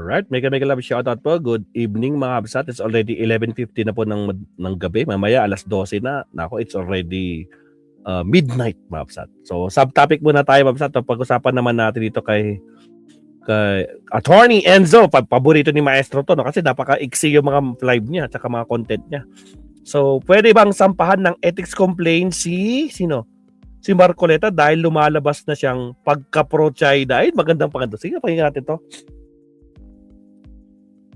Alright, mega love shoutout po. Good evening mga kabsat. It's already 11:50 na po ng gabi. Mamaya alas 12 na. Nako, it's already midnight mga kabsat. So subtopic muna tayo mga kabsat. Pag-usapan naman natin dito kay Attorney Enzo. Paborito ni Maestro to, no? Kasi napaka-iksi yung mga live niya at saka mga content niya. So pwede bang sampahan ng ethics complaint si Marcoleta dahil lumalabas na siyang pagka-pro-China? Ay, magandang. Sige, pakinggan natin to.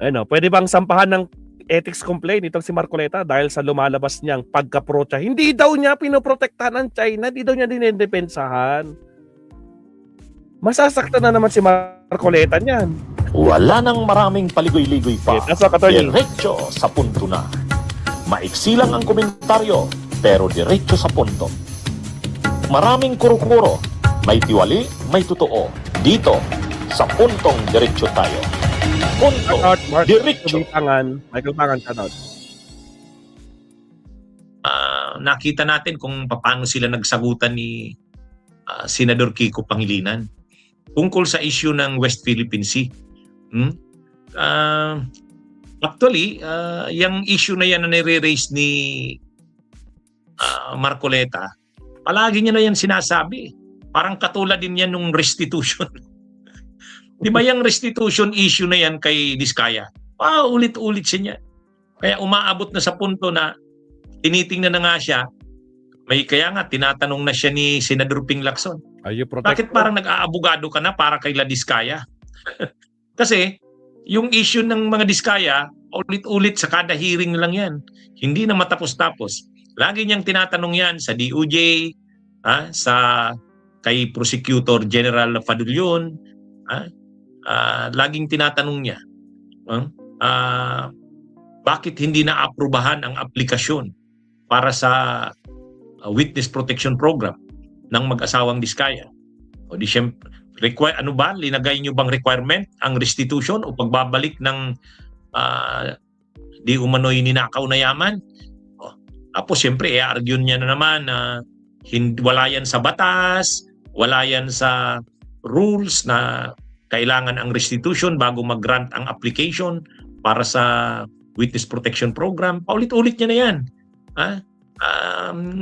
Ano, pwede bang sampahan ng ethics complaint itong si Marcoleta dahil sa lumalabas niyang pagka-pro-China? Hindi daw niya pinoprotektahan ng China, hindi daw niya dinedepensahan. Masasaktan na naman si Marcoleta niyan. Wala nang maraming paligoy-ligoy pa. Attorney. Diretso sa punto na. Maiksi lang ang komentaryo, pero diretso sa punto. Maraming kuro-kuro, may tiwali, may totoo. Dito, sa puntong diretso tayo. Punto, diretso. Michael Pangan, shoutout. Nakita natin kung paano sila nagsagutan ni Senador Kiko Pangilinan tungkol sa issue ng West Philippine Sea. Actually, yung issue na yan na nire-raise ni Marcoleta, palagi niya na yan sinasabi. Parang katulad din yan nung restitution. Di ba yung restitution issue na yan kay Diskaya? Ulit-ulit siya niya. Kaya umaabot na sa punto na tinitingnan na nga siya, kaya nga tinatanong na siya ni Senador Ping Lacson. Bakit parang nag-aabogado ka na para kay La Diskaya? Kasi yung issue ng mga Diskaya, ulit-ulit sa kada hearing lang yan. Hindi na matapos-tapos. Lagi niyang tinatanong yan sa DOJ, kay Prosecutor General Fadulyon, laging tinatanong niya, bakit hindi na-aprobahan ang aplikasyon para sa Witness Protection Program ng mag-asawang Diskaya? O di siyempre, linagay niyo bang requirement ang restitution o pagbabalik ng di umano'y ninakaw na yaman? Tapos siyempre, i-argue niya na naman na wala yan sa batas, wala yan sa rules na kailangan ang restitution bago mag-grant ang application para sa Witness Protection Program. Paulit-ulit niya na yan.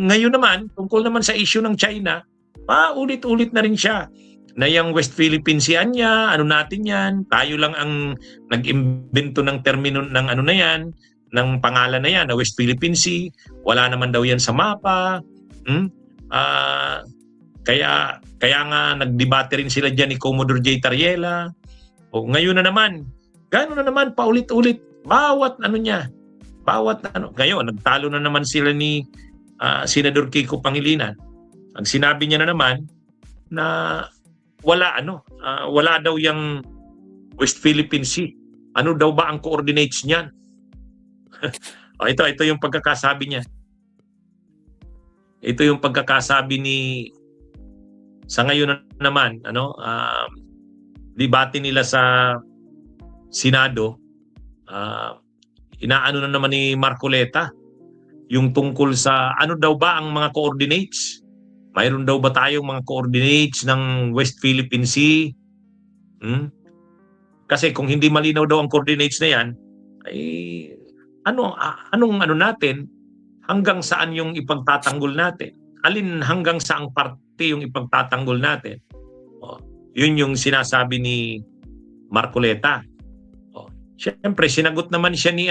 Ngayon naman, tungkol naman sa issue ng China, paulit-ulit na rin siya na yung West Philippine Sea niya, ano natin yan, tayo lang ang nag-imbento ng termino ng ano na yan, ng pangalan na yan, na West Philippine Sea, wala naman daw yan sa mapa. Kaya nga nagdebate rin sila dyan ni Commodore J. Tariela. O ngayon na naman, gano'n na naman, paulit-ulit, bawat ano niya, ngayon, nagtalo na naman sila ni Senador Kiko Pangilinan. Ang sinabi niya na naman na wala daw yung West Philippine Sea. Ano daw ba ang coordinates niyan? Ito yung pagkakasabi niya. Ito yung pagkakasabi ni sa ngayon naman, debate nila sa Senado, inaano na naman ni Marcoleta yung tungkol sa ano daw ba ang mga coordinates. Mayroon daw ba tayong mga coordinates ng West Philippine Sea? Kasi kung hindi malinaw daw ang coordinates na yan, ay anong natin, hanggang saan yung ipagtatanggol natin? Alin hanggang saang parte yung ipagtatanggol natin? Yun yung sinasabi ni Marcoleta. Siyempre, sinagot naman siya ni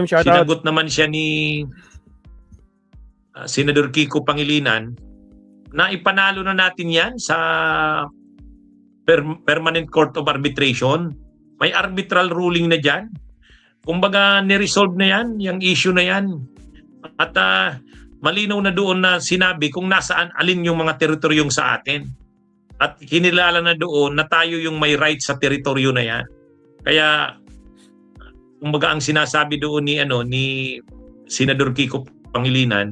sinagot naman siya ni Senador Kiko Pangilinan na ipanalo na natin yan sa Permanent Court of Arbitration. May arbitral ruling na dyan. Kumbaga, niresolve na yan, yung issue na yan. At malinaw na doon na sinabi kung nasaan, alin yung mga teritoryong sa atin. At kinilala na doon na tayo yung may right sa teritoryo na yan. Kaya, kumbaga ang sinasabi doon ni Senador Kiko Pangilinan,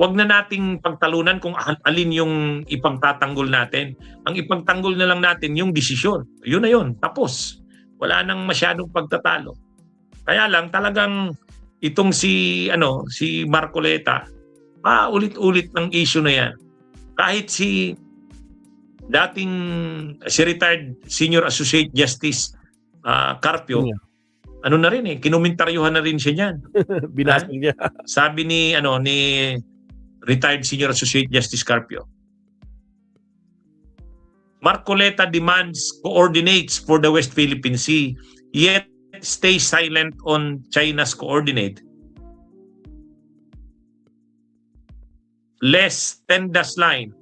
wag na nating pagtalunan kung alin yung ipagtatanggol natin. Ang ipagtanggol na lang natin yung desisyon. Yun na yun, tapos. Wala nang masyadong pagtatalo. Kaya lang talagang itong si Marcoleta, ulit-ulit ng issue na yan. Kahit si retired Senior Associate Justice Carpio, Yeah. ano na rin kinomentaryuhan na rin siya niyan. Binasag niya. Sabi ni retired Senior Associate Justice Carpio, Marcoleta demands coordinates for the West Philippine Sea, yet stays silent on China's coordinate. Less Tendas line.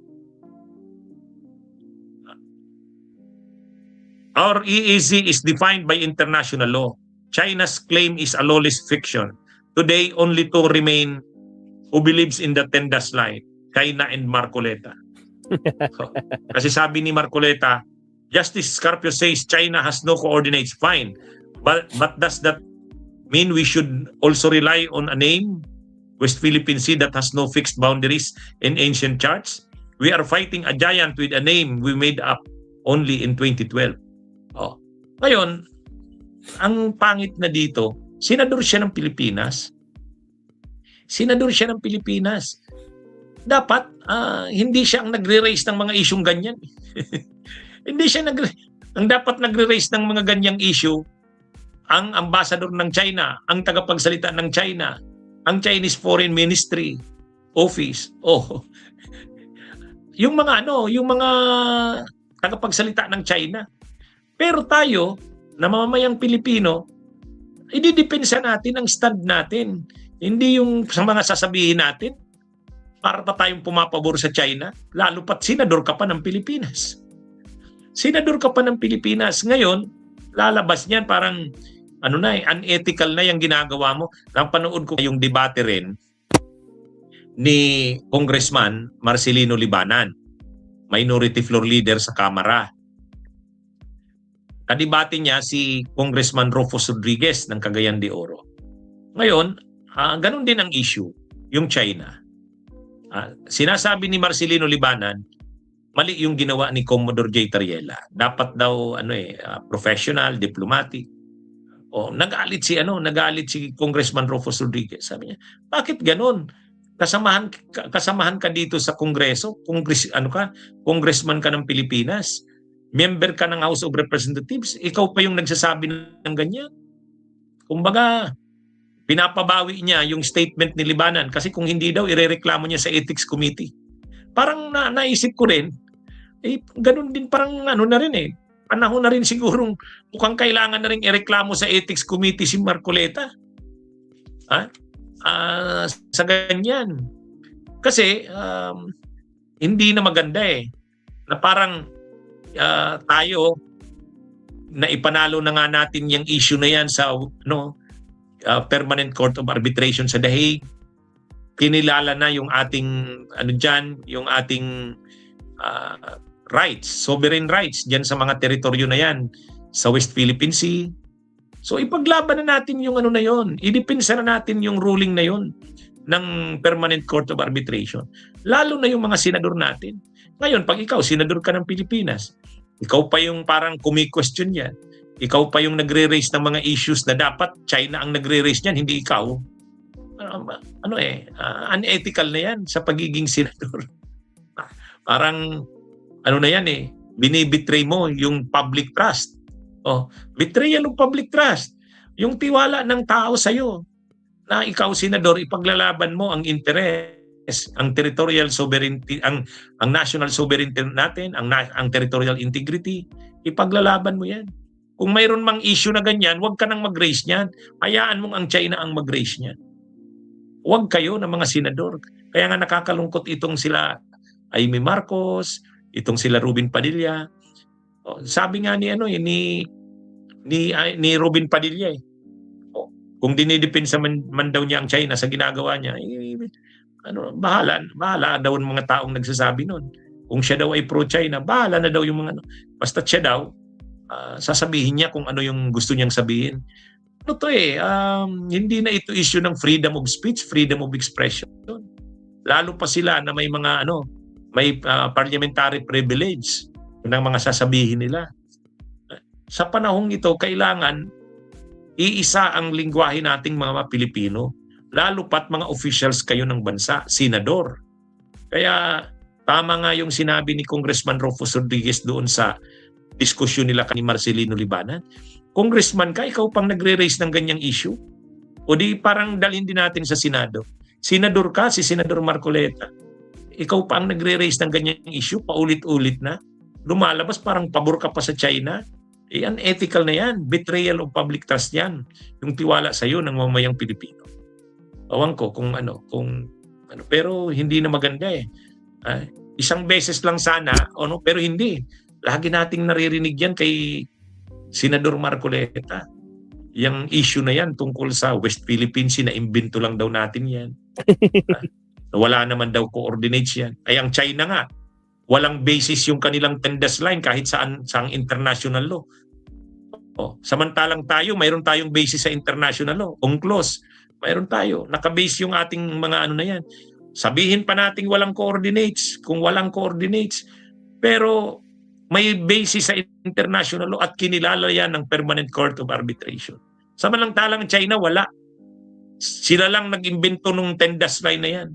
Our EEZ is defined by international law. China's claim is a lawless fiction. Today, only two remain who believes in the Tendas line, China and Marcoleta. So, kasi sabi ni Marcoleta, Justice Scarpio says China has no coordinates. Fine. But does that mean we should also rely on a name, West Philippine Sea, that has no fixed boundaries in ancient charts? We are fighting a giant with a name we made up only in 2012. Oh. Ngayon, ang pangit na dito, senador siya ng Pilipinas. Senador siya ng Pilipinas. Dapat, hindi siya ang nagre-raise ng mga isyong ganyan. Hindi siya ang dapat nagre-raise ng mga ganyang issue, ang ambassador ng China, ang tagapagsalita ng China, ang Chinese Foreign Ministry Office. Oh. Yung mga tagapagsalita ng China. Pero tayo, na mamamayang Pilipino, ididepensa natin ang stand natin. Hindi yung sa mga sasabihin natin para pa tayong pumapabor sa China, lalo pat senador ka pa ng Pilipinas. Senador ka pa ng Pilipinas. Ngayon, lalabas niyan parang unethical na yung ginagawa mo. Napanood ko yung debate rin ni Congressman Marcelino Libanan, Minority Floor Leader sa Kamara. Kadibate niya si Congressman Rufus Rodriguez ng Cagayan de Oro. Ngayon, ganun din ang issue, yung China. Sinasabi ni Marcelino Libanan, mali yung ginawa ni Commodore J. Tariela. Dapat daw professional, diplomatic. Nagalit si Congressman Rufus Rodriguez. Sabi niya, bakit ganun? Kasamahan ka dito sa Kongreso, congressman ka ng Pilipinas. Member ka ng House of Representatives, ikaw pa yung nagsasabi ng ganyan. Kumbaga, pinapabawi niya yung statement ni Libanan kasi kung hindi daw, irereklamo niya sa Ethics Committee. Parang naisip ko rin, ganun din parang na rin panahon na rin sigurong mukhang kailangan na rin ireklamo sa Ethics Committee si Marcoleta. Sa ganyan. Kasi, hindi na maganda na parang tayo na ipanalo na nga natin yung issue na yan sa Permanent Court of Arbitration sa The Hague. Kinilala na yung ating yung ating rights, sovereign rights diyan sa mga teritoryo na yan sa West Philippine Sea. So ipaglaban na natin yung na yon. Idepensa na natin yung ruling na yon ng Permanent Court of Arbitration. Lalo na yung mga senador natin. Ngayon, pag ikaw, senador ka ng Pilipinas, ikaw pa yung parang kumi-question yan. Ikaw pa yung nagre-raise ng mga issues na dapat China ang nagre-raise niyan, hindi ikaw. Unethical na yan sa pagiging senador. Parang, na yan binibetray mo yung public trust. Betrayal ng public trust. Yung tiwala ng tao sa'yo na ikaw, senador, ipaglalaban mo ang interes, ang territorial sovereignty, ang national sovereignty natin, ang territorial integrity, ipaglalaban mo yan. Kung mayroon mang issue na ganyan, huwag ka nang mag-raise niyan. Hayaan mong ang China ang mag-raise niyan. Huwag kayo na mga senador. Kaya nga nakakalungkot itong sila Amy Marcos, itong sila Robin Padilla. Sabi nga ni Robin Padilla kung dinidepensa man daw niya ang China sa ginagawa niya, bahala daw ang mga taong nagsasabi nun. Kung siya daw ay pro-China, bahala na daw yung mga basta siya daw, sasabihin niya kung ano yung gusto niyang sabihin. Hindi na ito issue ng freedom of speech, freedom of expression. Lalo pa sila na may mga may parliamentary privilege ng mga sasabihin nila. Sa panahong ito, kailangan iisa ang lingwahe nating mga Pilipino. Lalo pat mga officials kayo ng bansa, senador. Kaya tama nga yung sinabi ni Congressman Rufus Rodriguez doon sa diskusyon nila ni Marcelino Libanan. congressman ka, ikaw pang nagre-raise ng ganyang issue? O di parang dalhin din natin sa Senado. Senador ka, si Senador Marcoleta. Ikaw pa ang nagre-raise ng ganyang issue, paulit-ulit na. Lumalabas parang pabor ka pa sa China. Unethical na yan. Betrayal of public trust yan. Yung tiwala sa iyo ng mamayang Pilipino. Awan ko kung ano. Pero hindi na maganda eh. Isang beses lang sana, pero hindi. Lagi nating naririnig yan kay Senador Marcoleta. Yung issue na yan tungkol sa West Philippines, na-imbento lang daw natin yan. Wala naman daw coordinates yan. Ay ang China nga, walang basis yung kanilang Tendas Line kahit saan international law. Samantalang tayo, mayroon tayong basis sa international law. UNCLOS, mayroon tayo. Nakabase yung ating mga na yan. Sabihin pa natin walang coordinates, kung walang coordinates. Pero may basis sa international law at kinilala yan ng Permanent Court of Arbitration. Samantalang China, wala. Sila lang nag-imbento nung Tendas Line na yan.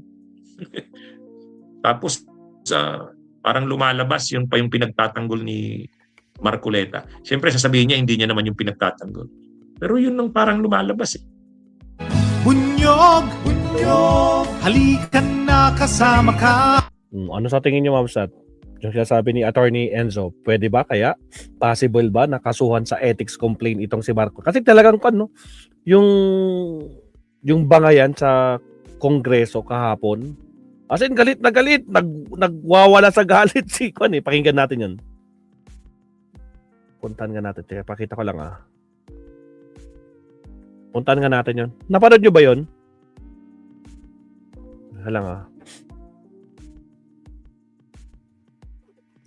Tapos, parang lumalabas, yun pa yung pinagtatanggol ni Marcoleta. Siyempre, sasabihin niya, hindi niya naman yung pinagtatanggol. Pero yun ang parang lumalabas eh. Bunyog, halikan na kasama ka. Ano sa tingin niyo, Ma'am Sat? Yung sinasabi ni Attorney Enzo, pwede ba kaya? Possible ba na kasuhan sa ethics complaint itong si Marco? Kasi talagang yung bangayan sa Kongreso kahapon, as in galit na galit, nagwawala sa galit si Kwan eh. Pakinggan natin yun. Puntahan nga natin. Teka, pakita ko lang Puntahan nga natin yun. Napanood nyo ba yun? Halang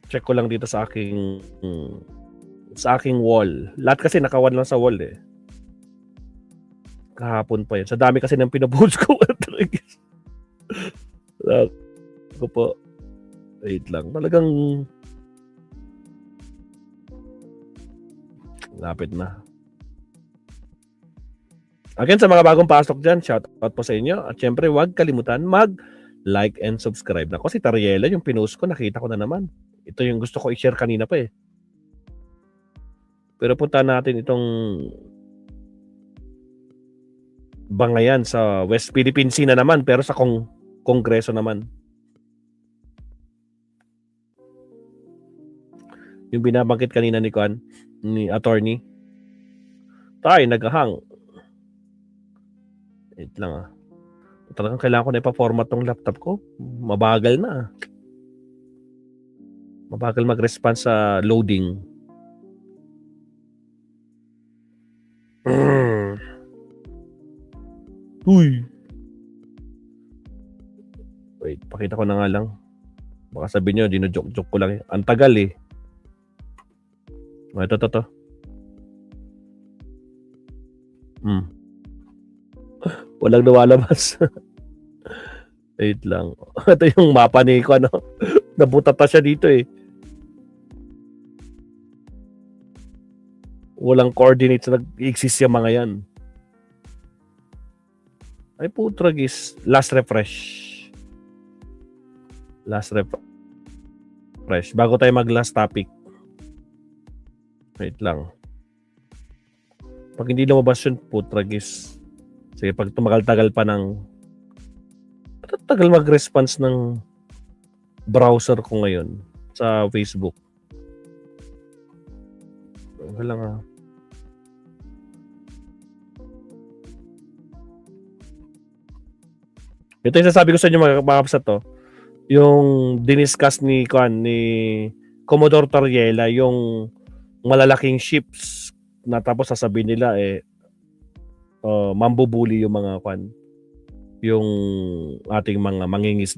check ko lang dito sa aking wall. Lahat kasi nakawan lang sa wall eh. Kahapon pa yun. Sa dami kasi ng pinupost ko. Ako po. Wait lang. Talagang lapit na. Again, sa mga bagong pasok dyan, shout out po sa inyo. At syempre, huwag kalimutan mag-like and subscribe. Ako si Tariela, yung pinost ko, nakita ko na naman. Ito yung gusto ko i-share kanina pa eh. Pero punta natin itong bangayan sa West Philippine Sea na naman, pero sa Kongreso naman. Yung binabanggit kanina ni attorney. Tayo, naghahang. Wait lang Talagang kailangan ko na ipa-format tong laptop ko. Mabagal na. Mabagal mag-response sa loading. Uy. Wait, pakita ko na nga lang. Baka sabihin nyo, dino-joke-joke ko lang eh. Ang tagal eh. Ito. Walang lumalabas. Wait lang. Ito yung mapa ni ko, nabutata siya dito eh. Walang coordinates na nag-exist yung mga yan. Ay putragis. Last refresh. Bago tayo mag-last topic. Wait lang. Pag hindi lumabas yun, putragis. Sige, pag tumagal-tagal pa tagal mag-response ng browser ko ngayon sa Facebook. Wala Ito yung sasabi ko sa inyo mga kapsa to. Yung diniscuss ni Commodore Tariela, yung malalaking ships na tapos sasabihin nila mambubuli yung mga yung ating mga mangingis